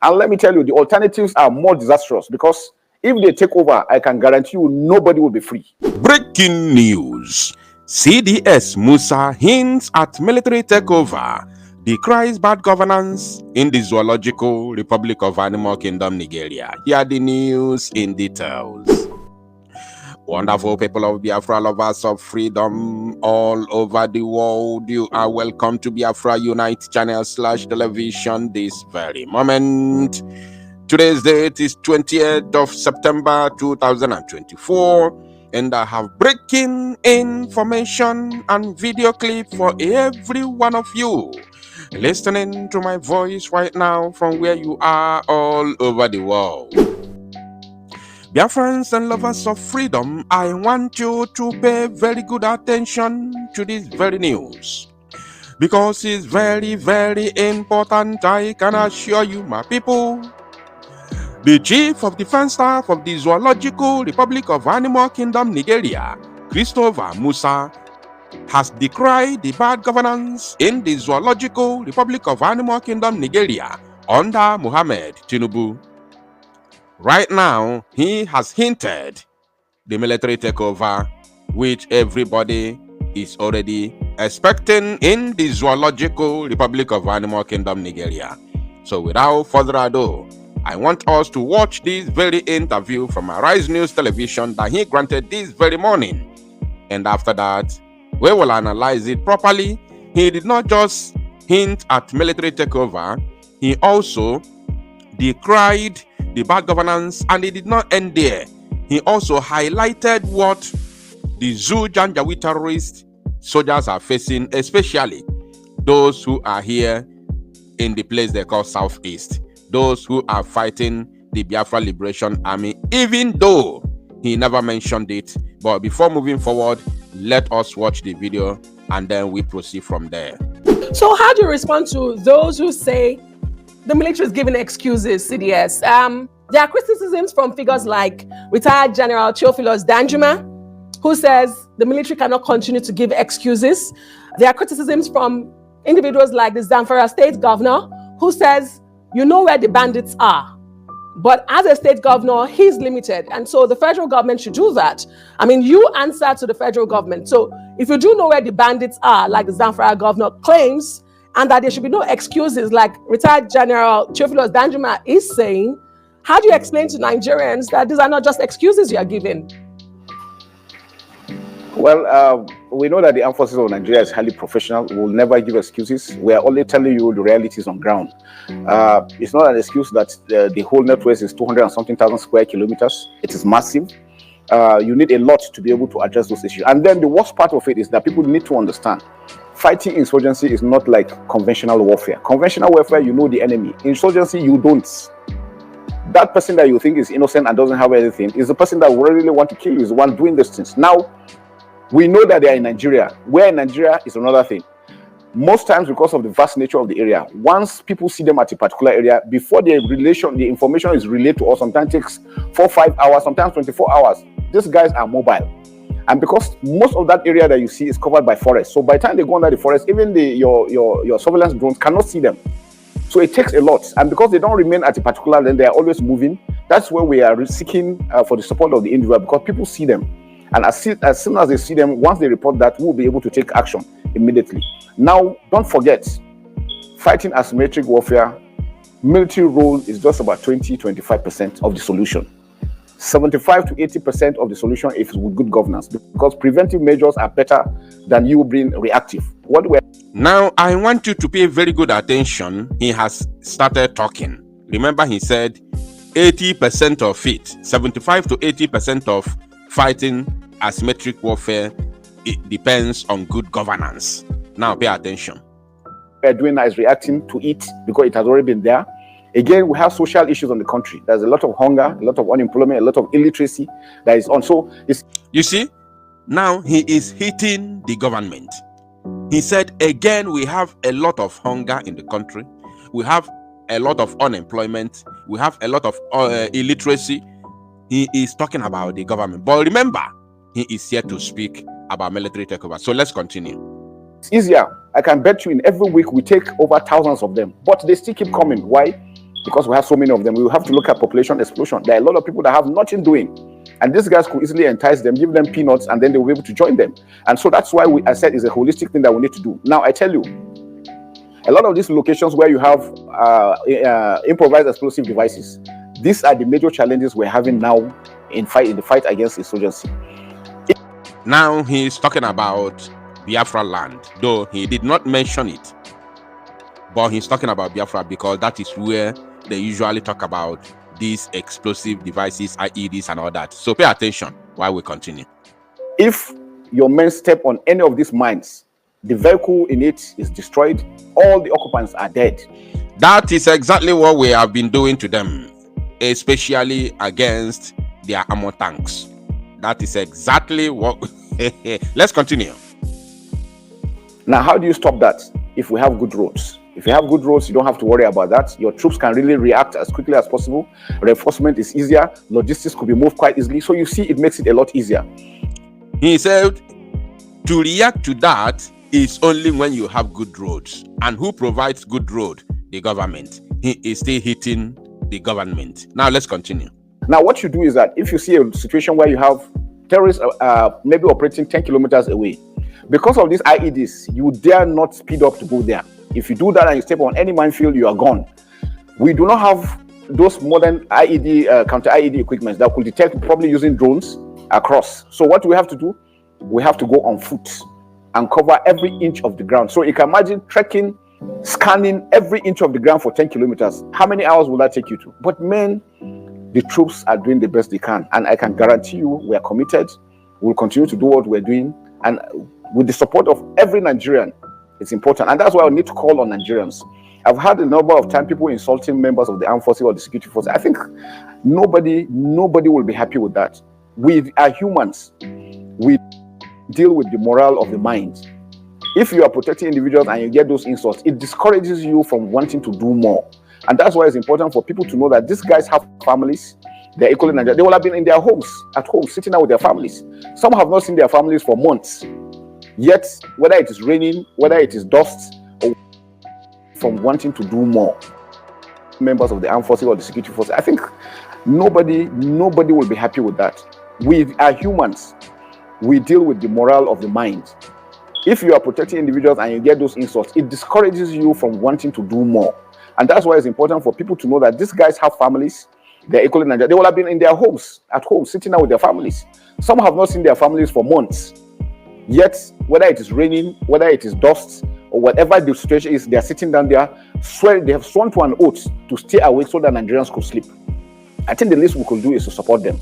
And let me tell you, the alternatives are more disastrous, because if they take over, I can guarantee you nobody will be free. Breaking news. CDS Musa hints at military takeover, decries bad governance in the Zoological Republic of Animal Kingdom, Nigeria. Here are the news in details. Wonderful people of Biafra, lovers of freedom all over the world, you are welcome to Biafra Unite channel /television this very moment. Today's date is 20th of September 2024, and I have breaking information and video clip for every one of you listening to my voice right now from where you are all over the world. Biafrans and lovers of freedom, I want you to pay very good attention to this very news, because it's very, very important, I can assure you, my people. The Chief of Defense Staff of the Zoological Republic of Animal Kingdom, Nigeria, Christopher Musa, has decried the bad governance in the Zoological Republic of Animal Kingdom, Nigeria under Mohammed Tinubu. Right now, he has hinted the military takeover, which everybody is already expecting in the Zoological Republic of Animal Kingdom, Nigeria. So without further ado, I want us to watch this very interview from Arise News Television that he granted this very morning. And after that, we will analyze it properly. He did not just hint at military takeover, he also decried the bad governance, and it did not end there. He also highlighted what the Zoo Janjaweed terrorist soldiers are facing, especially those who are here in the place they call Southeast, those who are fighting the Biafra Liberation Army, even though he never mentioned it. But before moving forward, let us watch the video and then we proceed from there. So how do you respond to those who say the military is giving excuses, CDS? There are criticisms from figures like retired General Theophilus Danjuma, who says the military cannot continue to give excuses. There are criticisms from individuals like the Zamfara state governor, who says, you know where the bandits are. But as a state governor, he's limited. And so the federal government should do that. I mean, you answer to the federal government. So if you do know where the bandits are, like the Zamfara governor claims, and that there should be no excuses, like retired General Theophilus Danjuma is saying, how do you explain to Nigerians that these are not just excuses you are giving? Well, we know that the armed forces of Nigeria is highly professional. We will never give excuses. We are only telling you the realities on ground. It's not an excuse that the whole network is 200 and something thousand square kilometers. It is massive. You need a lot to be able to address those issues. And then the worst part of it is that people need to understand fighting insurgency is not like conventional warfare. Conventional warfare, you know the enemy. Insurgency, you don't. That person that you think is innocent and doesn't have anything is the person that really want to kill you, is the one doing these things. Now, we know that they are in Nigeria. Where in Nigeria is another thing. Most times, because of the vast nature of the area, once people see them at a particular area, before the information is relayed to us, sometimes takes 4 or 5 hours, sometimes 24 hours. These guys are mobile. And because most of that area that you see is covered by forest, so by the time they go under the forest, even your surveillance drones cannot see them. So it takes a lot. And because they don't remain at a particular land, they are always moving. That's where we are seeking for the support of the individual, because people see them. And as soon as they see them, once they report that, we'll be able to take action immediately. Now, don't forget, fighting asymmetric warfare, military role is just about 20-25% of the solution. 75 to 80% of the solution is with good governance, because preventive measures are better than you being reactive. Now, I want you to pay very good attention. He has started talking. Remember, he said 80% of it, 75 to 80% of fighting asymmetric warfare, it depends on good governance. Now, pay attention. We're doing now is reacting to it because it has already been there. Again, we have social issues on the country. There's a lot of hunger, a lot of unemployment, a lot of illiteracy that is on. So, you see, now he is hitting the government. He said, again, we have a lot of hunger in the country. We have a lot of unemployment. We have a lot of illiteracy. He is talking about the government. But remember, he is here to speak about military takeover. So let's continue. It's easier. I can bet you in every week we take over thousands of them. But they still keep coming. Why? because we have so many of them. We will have to look at population explosion. There are a lot of people that have nothing doing, and these guys could easily entice them, give them peanuts, and then they will be able to join them. And so that's why I said it's a holistic thing that we need to do. Now I tell you, a lot of these locations where you have improvised explosive devices, these are the major challenges we're having now in the fight against insurgency. Now he's talking about Biafra land, though he did not mention it. But he's talking about Biafra because that is where they usually talk about these explosive devices, IEDs and all that. So pay attention while we continue. If your men step on any of these mines, the vehicle in it is destroyed, all the occupants are dead. That is exactly what we have been doing to them, especially against their armor tanks. That is exactly what... Let's continue. Now, how do you stop that? If we have good roads. If you have good roads, you don't have to worry about that. Your troops can really react as quickly as possible. Reinforcement is easier. Logistics could be moved quite easily. So you see, it makes it a lot easier. He said to react to that is only when you have good roads. And who provides good road? The government. He is still hitting the government. Now let's continue. Now what you do is that if you see a situation where you have terrorists maybe operating 10 kilometers away, because of these IEDs, you dare not speed up to go there. If you do that and you step on any minefield, you are gone. We do not have those modern IED, counter IED equipment that could detect, probably using drones across. So what we have to do, we have to go on foot and cover every inch of the ground. So you can imagine trekking, scanning every inch of the ground for 10 kilometers. How many hours will that take you to? But men, the troops are doing the best they can. And I can guarantee you, we are committed. We'll continue to do what we're doing. And with the support of every Nigerian, it's important. And that's why I need to call on Nigerians. I've had a number of times people insulting members of the armed forces or the security forces. I think nobody will be happy with that. We are humans. We deal with the morale of the mind. If you are protecting individuals and you get those insults, it discourages you from wanting to do more. And that's why it's important for people to know that these guys have families. They're equally Nigerian. They will have been in their homes, at home, sitting out with their families. Some have not seen their families for months. Yet, whether it is raining, whether it is dust, or from wanting to do more, members of the armed forces or the security forces, I think nobody will be happy with that. We are humans. We deal with the morale of the mind. If you are protecting individuals and you get those insults, it discourages you from wanting to do more. And that's why it's important for people to know that these guys have families. They're equally Nigerian. They will have been in their homes, at home, sitting out with their families. Some have not seen their families for months. Yet, whether it is raining, whether it is dust, or whatever the situation is, they are sitting down there, they have sworn to an oath to stay awake so that Nigerians could sleep. I think the least we could do is to support them.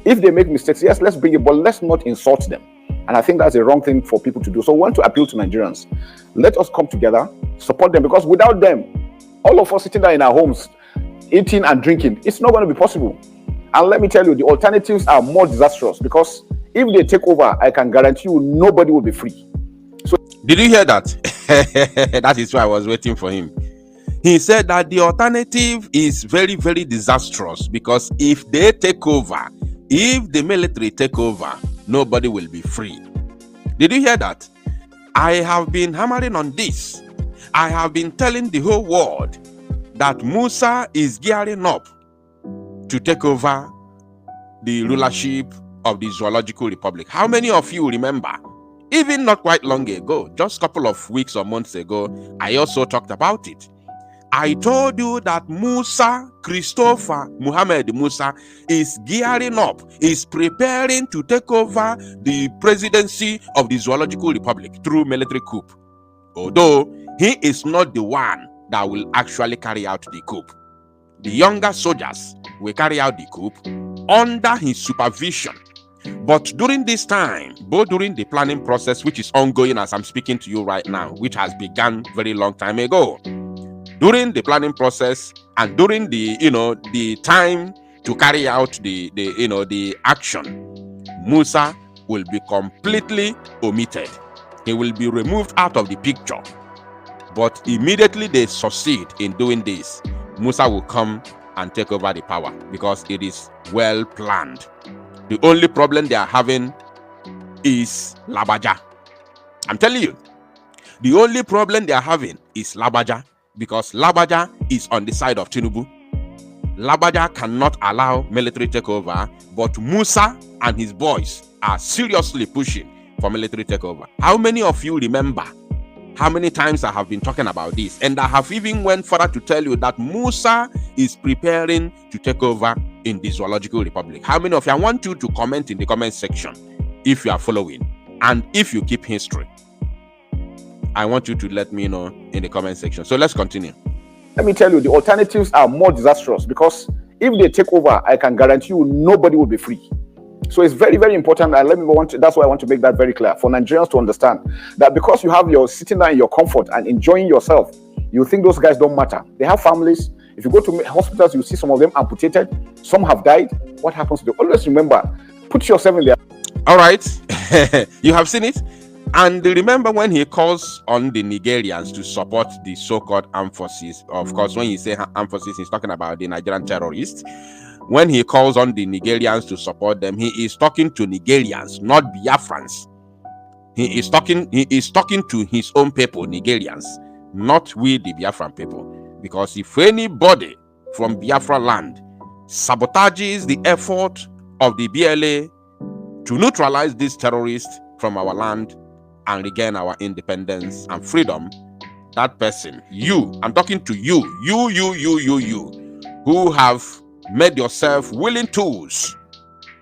If they make mistakes, yes, let's bring it, but let's not insult them. And I think that's a wrong thing for people to do. So I want to appeal to Nigerians. Let us come together, support them, because without them, all of us sitting there in our homes, eating and drinking, it's not going to be possible. And let me tell you, the alternatives are more disastrous, because if they take over, I can guarantee you nobody will be free. So, did you hear that? That is why I was waiting for him. He said that the alternative is very, very disastrous, because if they take over, if the military take over, nobody will be free. Did you hear that? I have been hammering on this. I have been telling the whole world that Musa is gearing up to take over the rulership of the Zoological Republic. How many of you remember? Even not quite long ago, just a couple of weeks or months ago, I also talked about it. I told you that Musa, Christopher Muhammad Musa, is gearing up, is preparing to take over the presidency of the Zoological Republic through military coup. Although he is not the one that will actually carry out the coup. The younger soldiers will carry out the coup under his supervision. But during this time, both during the planning process, which is ongoing as I'm speaking to you right now, which has begun very long time ago, during the planning process and during the time to carry out the action, Musa will be completely omitted. He will be removed out of the picture. But immediately they succeed in doing this, Musa will come and take over the power, because it is well planned. The only problem they are having is Labaja. I'm telling you, the only problem they are having is Labaja, because Labaja is on the side of Tinubu. Labaja cannot allow military takeover, but Musa and his boys are seriously pushing for military takeover. How many of you remember how many times I have been talking about this? And I have even went further to tell you that Musa is preparing to take over in the Zoological Republic. How many of you? I want you to comment in the comment section if you are following and if you keep history. I want you to let me know in the comment section. So let's continue. Let me tell you, the alternatives are more disastrous, because if they take over, I can guarantee you nobody will be free. So it's very, very important, and that's why I want to make that very clear for Nigerians to understand that because you have your sitting down in your comfort and enjoying yourself, you think those guys don't matter. They have families. If you go to hospitals, you see some of them amputated. Some have died. What happens to them? Always remember, put yourself in there. All right, you have seen it. And remember when he calls on the Nigerians to support the so-called armed forces. Of course, when you say armed forces, he's talking about the Nigerian terrorists. When he calls on the Nigerians to support them, he is talking to Nigerians, not Biafrans. He is talking to his own people, Nigerians, not we the Biafran people. Because if anybody from Biafra land sabotages the effort of the BLA to neutralize these terrorists from our land and regain our independence and freedom, that person, I'm talking to you, who have made yourself willing tools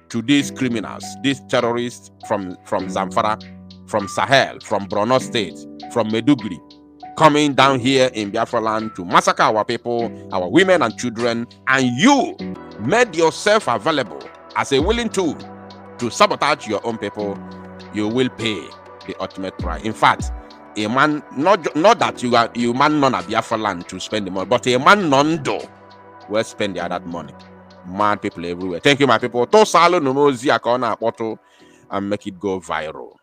to these criminals, these terrorists from Zamfara, from Sahel, from Borno State, from Maiduguri, coming down here in Biafra land to massacre our people, our women and children, and you made yourself available as a willing tool to sabotage your own people. You will pay the ultimate price. In fact, a man, not that you man none of Biafra land to spend the money, but a man none do will spend the other money. Mad people everywhere. Thank you, my people. To salo no mozi akona poto and make it go viral.